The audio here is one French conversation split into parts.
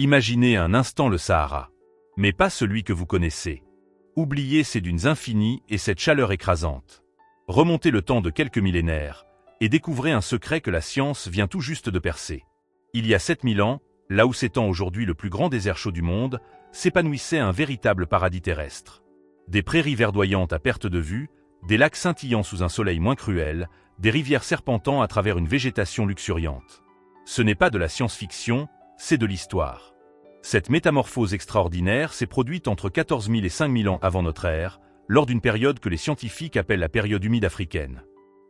Imaginez un instant le Sahara. Mais pas celui que vous connaissez. Oubliez ces dunes infinies et cette chaleur écrasante. Remontez le temps de quelques millénaires et découvrez un secret que la science vient tout juste de percer. Il y a 7000 ans, là où s'étend aujourd'hui le plus grand désert chaud du monde, s'épanouissait un véritable paradis terrestre. Des prairies verdoyantes à perte de vue, des lacs scintillant sous un soleil moins cruel, des rivières serpentant à travers une végétation luxuriante. Ce n'est pas de la science-fiction, c'est de l'histoire. Cette métamorphose extraordinaire s'est produite entre 14 000 et 5 000 ans avant notre ère, lors d'une période que les scientifiques appellent la période humide africaine.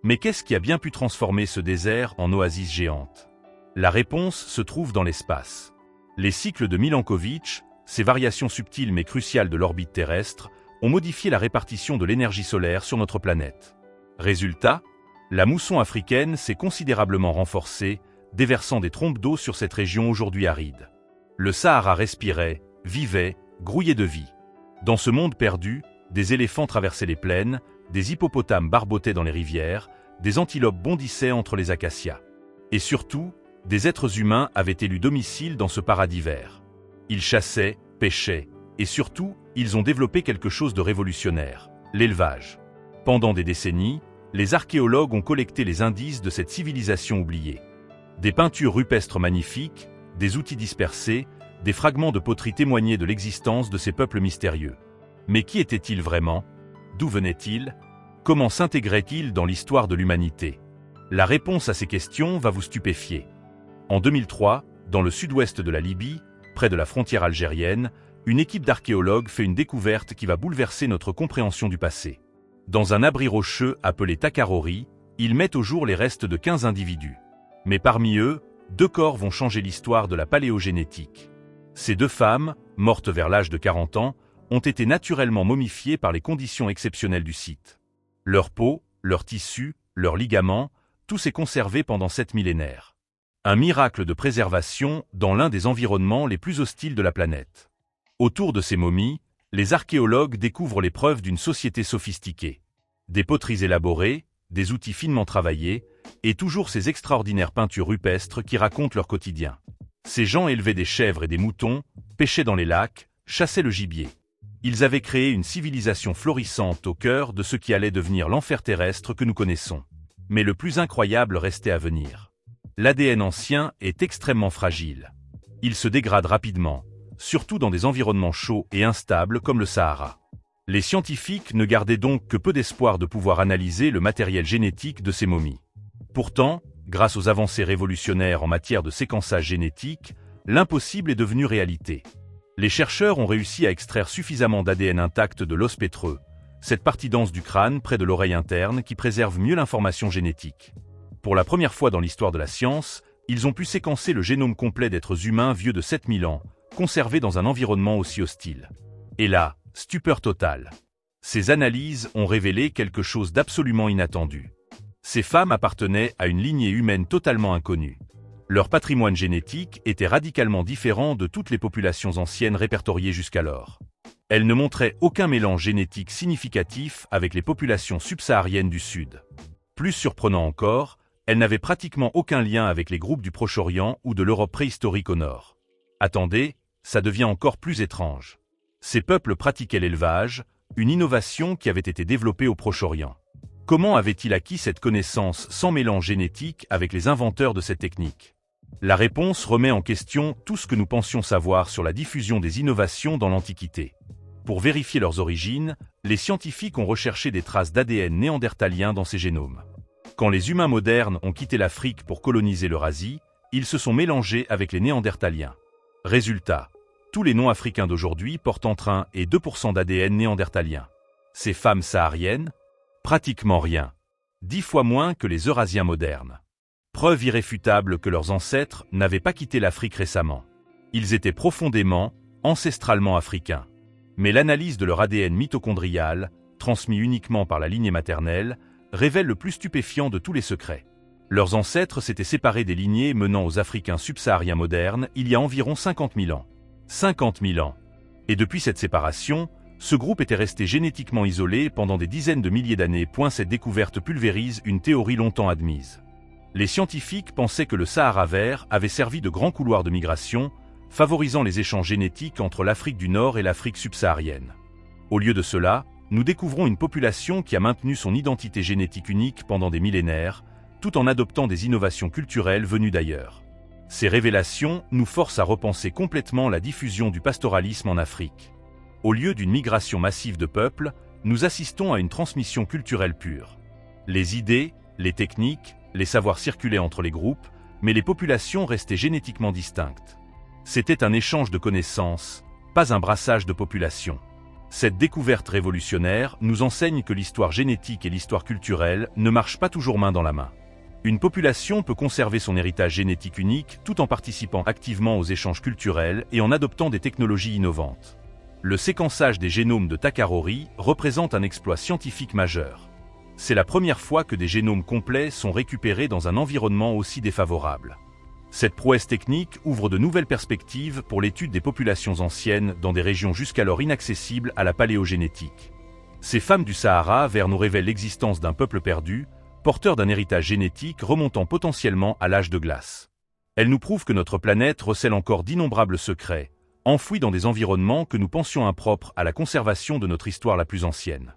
Mais qu'est-ce qui a bien pu transformer ce désert en oasis géante? La réponse se trouve dans l'espace. Les cycles de Milankovitch, ces variations subtiles mais cruciales de l'orbite terrestre, ont modifié la répartition de l'énergie solaire sur notre planète. Résultat, la mousson africaine s'est considérablement renforcée, déversant des trompes d'eau sur cette région aujourd'hui aride. Le Sahara respirait, vivait, grouillait de vie. Dans ce monde perdu, des éléphants traversaient les plaines, des hippopotames barbotaient dans les rivières, des antilopes bondissaient entre les acacias. Et surtout, des êtres humains avaient élu domicile dans ce paradis vert. Ils chassaient, pêchaient, et surtout, ils ont développé quelque chose de révolutionnaire, l'élevage. Pendant des décennies, les archéologues ont collecté les indices de cette civilisation oubliée. Des peintures rupestres magnifiques, des outils dispersés, des fragments de poterie témoignaient de l'existence de ces peuples mystérieux. Mais qui étaient-ils vraiment? D'où venaient-ils? Comment s'intégraient-ils dans l'histoire de l'humanité? La réponse à ces questions va vous stupéfier. En 2003, dans le sud-ouest de la Libye, près de la frontière algérienne, une équipe d'archéologues fait une découverte qui va bouleverser notre compréhension du passé. Dans un abri rocheux appelé Takarori, ils mettent au jour les restes de 15 individus. Mais parmi eux, 2 corps vont changer l'histoire de la paléogénétique. Ces 2 femmes, mortes vers l'âge de 40 ans, ont été naturellement momifiées par les conditions exceptionnelles du site. Leur peau, leurs tissus, leurs ligaments, tout s'est conservé pendant 7 millénaires. Un miracle de préservation dans l'un des environnements les plus hostiles de la planète. Autour de ces momies, les archéologues découvrent les preuves d'une société sophistiquée. Des poteries élaborées, des outils finement travaillés, et toujours ces extraordinaires peintures rupestres qui racontent leur quotidien. Ces gens élevaient des chèvres et des moutons, pêchaient dans les lacs, chassaient le gibier. Ils avaient créé une civilisation florissante au cœur de ce qui allait devenir l'enfer terrestre que nous connaissons. Mais le plus incroyable restait à venir. L'ADN ancien est extrêmement fragile. Il se dégrade rapidement, surtout dans des environnements chauds et instables comme le Sahara. Les scientifiques ne gardaient donc que peu d'espoir de pouvoir analyser le matériel génétique de ces momies. Pourtant, grâce aux avancées révolutionnaires en matière de séquençage génétique, l'impossible est devenu réalité. Les chercheurs ont réussi à extraire suffisamment d'ADN intact de l'os pétreux, cette partie dense du crâne près de l'oreille interne qui préserve mieux l'information génétique. Pour la première fois dans l'histoire de la science, ils ont pu séquencer le génome complet d'êtres humains vieux de 7000 ans, conservés dans un environnement aussi hostile. Et là, stupeur totale. Ces analyses ont révélé quelque chose d'absolument inattendu. Ces femmes appartenaient à une lignée humaine totalement inconnue. Leur patrimoine génétique était radicalement différent de toutes les populations anciennes répertoriées jusqu'alors. Elles ne montraient aucun mélange génétique significatif avec les populations subsahariennes du Sud. Plus surprenant encore, elles n'avaient pratiquement aucun lien avec les groupes du Proche-Orient ou de l'Europe préhistorique au nord. Attendez, ça devient encore plus étrange. Ces peuples pratiquaient l'élevage, une innovation qui avait été développée au Proche-Orient. Comment avaient-ils acquis cette connaissance sans mélange génétique avec les inventeurs de cette technique? La réponse remet en question tout ce que nous pensions savoir sur la diffusion des innovations dans l'Antiquité. Pour vérifier leurs origines, les scientifiques ont recherché des traces d'ADN néandertalien dans ces génomes. Quand les humains modernes ont quitté l'Afrique pour coloniser l'Eurasie, ils se sont mélangés avec les néandertaliens. Résultat, tous les noms africains d'aujourd'hui portent entre 1 et 2% d'ADN néandertalien. Ces femmes sahariennes? Pratiquement rien. 10 fois moins que les Eurasiens modernes. Preuve irréfutable que leurs ancêtres n'avaient pas quitté l'Afrique récemment. Ils étaient profondément, ancestralement africains. Mais l'analyse de leur ADN mitochondrial, transmis uniquement par la lignée maternelle, révèle le plus stupéfiant de tous les secrets. Leurs ancêtres s'étaient séparés des lignées menant aux Africains subsahariens modernes il y a environ 50 000 ans. 50 000 ans. Et depuis cette séparation, ce groupe était resté génétiquement isolé pendant des dizaines de milliers d'années. Cette découverte pulvérise une théorie longtemps admise. Les scientifiques pensaient que le Sahara vert avait servi de grand couloir de migration, favorisant les échanges génétiques entre l'Afrique du Nord et l'Afrique subsaharienne. Au lieu de cela, nous découvrons une population qui a maintenu son identité génétique unique pendant des millénaires, tout en adoptant des innovations culturelles venues d'ailleurs. Ces révélations nous forcent à repenser complètement la diffusion du pastoralisme en Afrique. Au lieu d'une migration massive de peuples, nous assistons à une transmission culturelle pure. Les idées, les techniques, les savoirs circulaient entre les groupes, mais les populations restaient génétiquement distinctes. C'était un échange de connaissances, pas un brassage de populations. Cette découverte révolutionnaire nous enseigne que l'histoire génétique et l'histoire culturelle ne marchent pas toujours main dans la main. Une population peut conserver son héritage génétique unique tout en participant activement aux échanges culturels et en adoptant des technologies innovantes. Le séquençage des génomes de Takarori représente un exploit scientifique majeur. C'est la première fois que des génomes complets sont récupérés dans un environnement aussi défavorable. Cette prouesse technique ouvre de nouvelles perspectives pour l'étude des populations anciennes dans des régions jusqu'alors inaccessibles à la paléogénétique. Ces femmes du Sahara vers nous révèlent l'existence d'un peuple perdu, porteur d'un héritage génétique remontant potentiellement à l'âge de glace. Elles nous prouvent que notre planète recèle encore d'innombrables secrets, enfouis dans des environnements que nous pensions impropres à la conservation de notre histoire la plus ancienne.